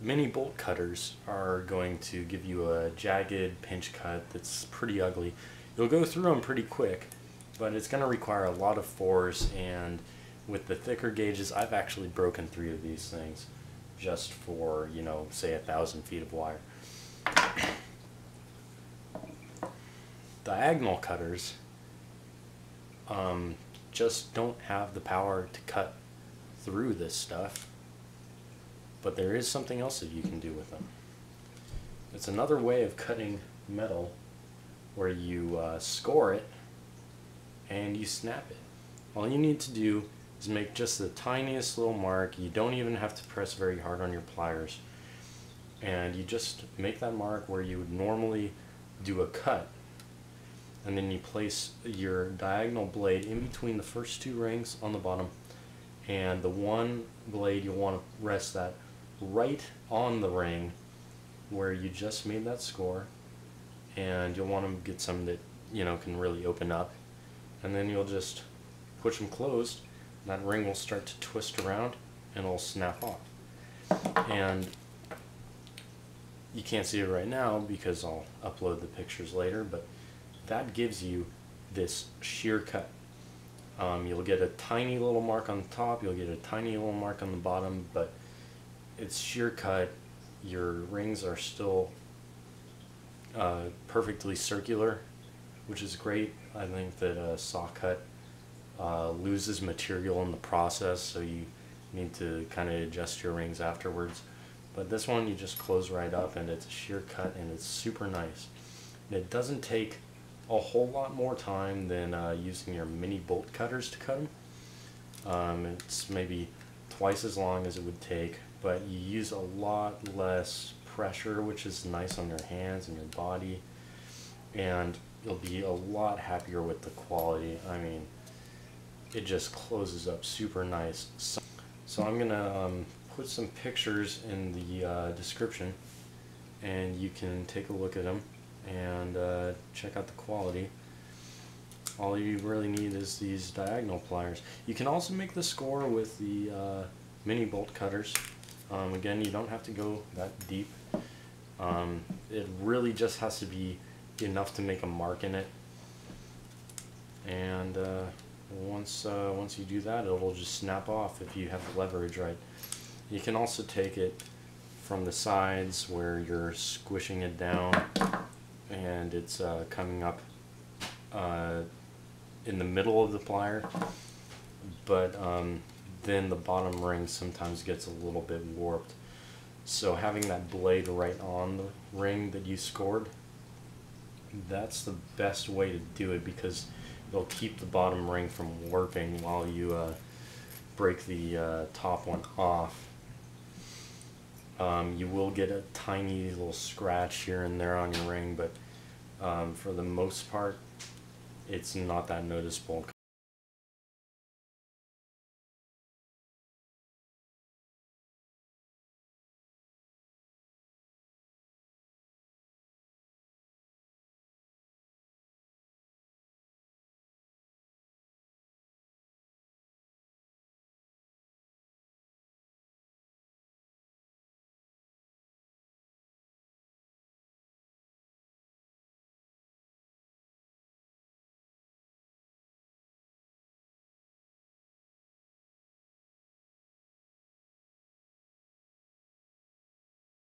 Mini bolt cutters are going to give you a jagged pinch cut that's pretty ugly. You'll go through them pretty quick, but it's going to require a lot of force, and with the thicker gauges, I've actually broken 3 of these things just for, you know, say 1,000 feet of wire. Diagonal cutters just don't have the power to cut through this stuff, but there is something else that you can do with them. It's another way of cutting metal where you score it and you snap it. All you need to do is make just the tiniest little mark. You don't even have to press very hard on your pliers, and you just make that mark where you would normally do a cut, and then you place your diagonal blade in between the first 2 rings on the bottom, and the one blade you'll want to rest that right on the ring where you just made that score, and you'll want to get some that, you know, can really open up, and then you'll just push them closed, and that ring will start to twist around and it'll snap off. And you can't see it right now because I'll upload the pictures later, but that gives you this shear cut. You'll get a tiny little mark on the top, you'll get a tiny little mark on the bottom, but it's shear cut. Your rings are still perfectly circular, which is great. I think that a saw cut loses material in the process, so you need to kind of adjust your rings afterwards. But this one, you just close right up, and it's a shear cut, and it's super nice. And it doesn't take a whole lot more time than using your mini bolt cutters to cut them. It's maybe twice as long as it would take, but you use a lot less pressure, which is nice on your hands and your body, and you'll be a lot happier with the quality. I mean, it just closes up super nice. So I'm gonna put some pictures in the description, and you can take a look at them and check out the quality. All you really need is these diagonal pliers. You can also make the score with the mini bolt cutters. Again, you don't have to go that deep. It really just has to be enough to make a mark in it, and once you do that, it'll just snap off if you have the leverage right. You can also take it from the sides where you're squishing it down and it's coming up in the middle of the plier, but then the bottom ring sometimes gets a little bit warped. So having that blade right on the ring that you scored, that's the best way to do it, because it'll keep the bottom ring from warping while you break the top one off. You will get a tiny little scratch here and there on your ring, but for the most part, it's not that noticeable.